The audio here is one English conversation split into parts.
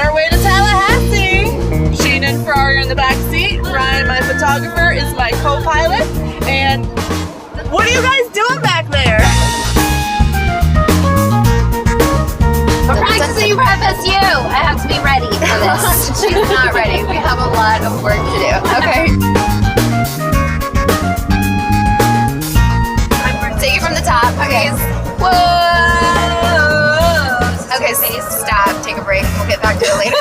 our way to Tallahassee. Sheen and Ferrari are in the back seat. Ryan, my photographer, is my co-pilot. And what are you guys doing back there? We're practicing for FSU. I have to be ready for this. She's not ready. We have a lot of work to do. Okay. Take it from the top. Okay. Whoa. Okay, stop. Take a break. We'll get back to it later.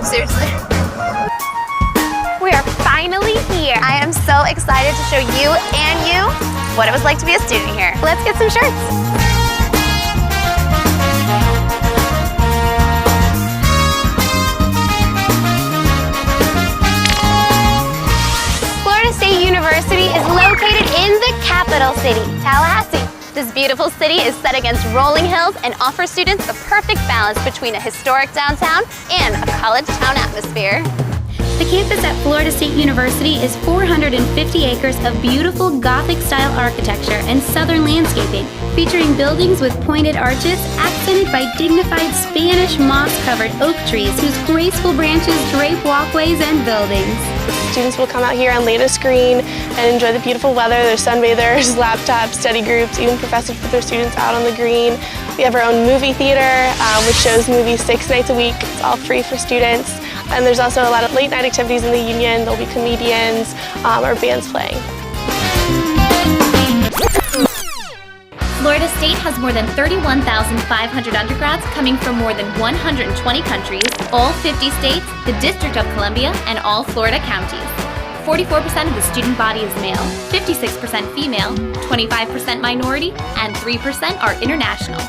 Seriously. We are finally here. I am so excited to show you and you what it was like to be a student here. Let's get some shirts. Florida State University is located in the capital city, Tallahassee. This beautiful city is set against rolling hills and offers students the perfect balance between a historic downtown and a college town atmosphere. The campus at Florida State University is 450 acres of beautiful Gothic-style architecture and southern landscaping, featuring buildings with pointed arches accented by dignified Spanish moss-covered oak trees whose graceful branches drape walkways and buildings. Students will come out here on latest green and enjoy the beautiful weather. There's sunbathers, laptops, study groups, even professors put their students out on the green. We have our own movie theater, which shows movies 6 nights a week. It's all free for students. And there's also a lot of late night activities in the union. There'll be comedians or bands playing. Florida State has more than 31,500 undergrads coming from more than 120 countries, all 50 states, the District of Columbia, and all Florida counties. 44% of the student body is male, 56% female, 25% minority, and 3% are international.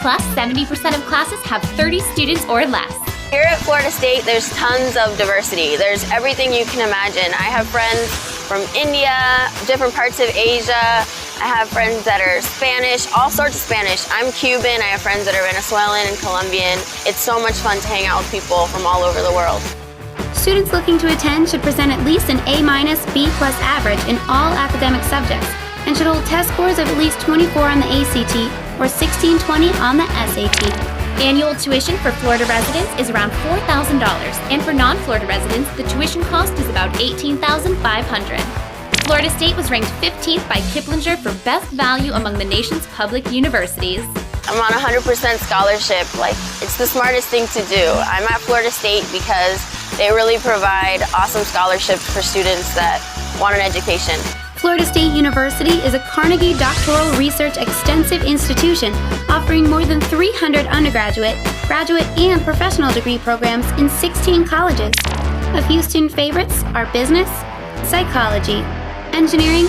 Plus, 70% of classes have 30 students or less. Here at Florida State, there's tons of diversity. There's everything you can imagine. I have friends from India, different parts of Asia. I have friends that are Spanish, all sorts of Spanish. I'm Cuban. I have friends that are Venezuelan and Colombian. It's so much fun to hang out with people from all over the world. Students looking to attend should present at least an A-, B+ average in all academic subjects and should hold test scores of at least 24 on the ACT or 1620 on the SAT. Annual tuition for Florida residents is around $4,000, and for non-Florida residents, the tuition cost is about $18,500. Florida State was ranked 15th by Kiplinger for best value among the nation's public universities. I'm on 100% scholarship. It's the smartest thing to do. I'm at Florida State because they really provide awesome scholarships for students that want an education. Florida State University is a Carnegie Doctoral Research Extensive institution offering more than 300 undergraduate, graduate, and professional degree programs in 16 colleges. A few student favorites are business, psychology, engineering,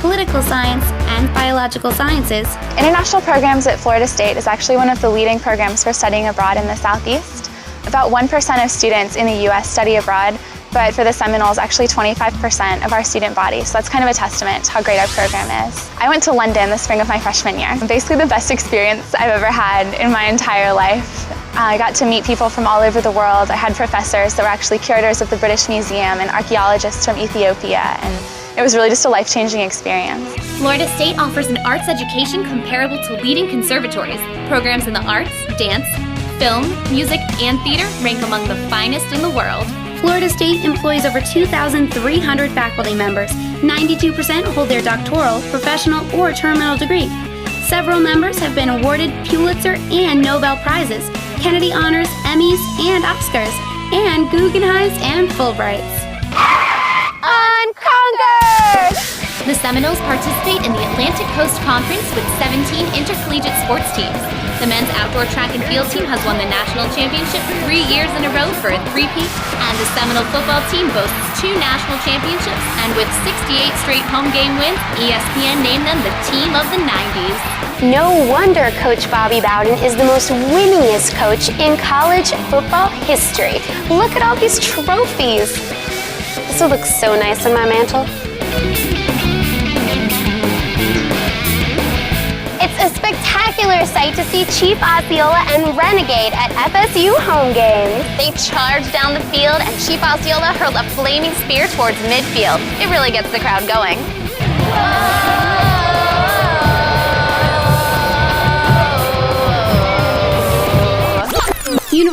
political science, and biological sciences. International programs at Florida State is actually one of the leading programs for studying abroad in the Southeast. About 1% of students in the U.S. study abroad, but for the Seminoles, actually 25% of our student body. So that's kind of a testament to how great our program is. I went to London the spring of my freshman year. Basically the best experience I've ever had in my entire life. I got to meet people from all over the world. I had professors that were actually curators of the British Museum and archaeologists from Ethiopia, and it was really just a life-changing experience. Florida State offers an arts education comparable to leading conservatories. Programs in the arts, dance, film, music, and theater rank among the finest in the world. Florida State employs over 2,300 faculty members. 92% hold their doctoral, professional, or terminal degree. Several members have been awarded Pulitzer and Nobel Prizes, Kennedy Honors, Emmys, and Oscars, and Guggenheims and Fulbrights. Unconquered! The Seminoles participate in the Atlantic Coast Conference with 17 intercollegiate sports teams. The men's outdoor track and field team has won the national championship 3 years in a row for a three-peat, and the Seminole football team boasts 2 national championships, and with 68 straight home game wins, ESPN named them the team of the 90s. No wonder Coach Bobby Bowden is the most winningest coach in college football history. Look at all these trophies. This will look so nice on my mantle. It's a spectacular sight to see Chief Osceola and Renegade at FSU home games. They charge down the field and Chief Osceola hurled a flaming spear towards midfield. It really gets the crowd going.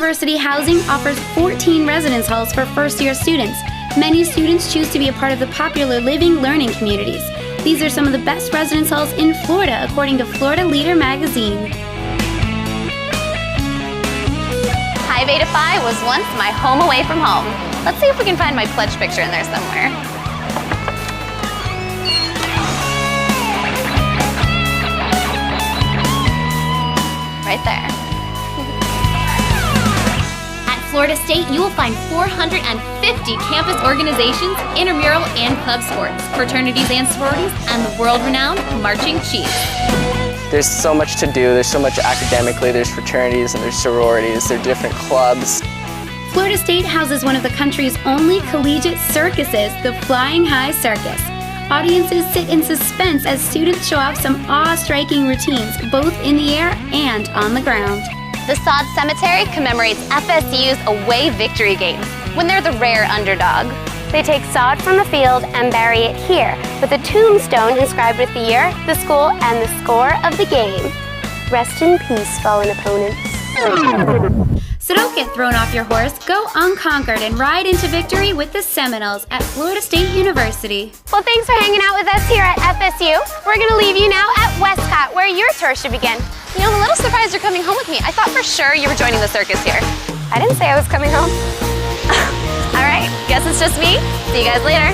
University housing offers 14 residence halls for first-year students. Many students choose to be a part of the popular living learning communities. These are some of the best residence halls in Florida, according to Florida Leader magazine. High Beta Phi was once my home away from home. Let's see if we can find my pledge picture in there somewhere. Right there. At Florida State, you will find 450 campus organizations, intramural and club sports, fraternities and sororities, and the world-renowned Marching Chiefs. There's so much to do. There's so much academically. There's fraternities and there's sororities. There are different clubs. Florida State houses one of the country's only collegiate circuses, the Flying High Circus. Audiences sit in suspense as students show off some awe-striking routines, both in the air and on the ground. The Sod Cemetery commemorates FSU's away victory games, when they're the rare underdog. They take sod from the field and bury it here, with a tombstone inscribed with the year, the school, and the score of the game. Rest in peace, fallen opponents. So don't get thrown off your horse, go unconquered and ride into victory with the Seminoles at Florida State University. Well, thanks for hanging out with us here at FSU. We're going to leave you now at Westcott, where your tour should begin. You know, I'm a little surprised you're coming home with me. I thought for sure you were joining the circus here. I didn't say I was coming home. All right, guess it's just me. See you guys later.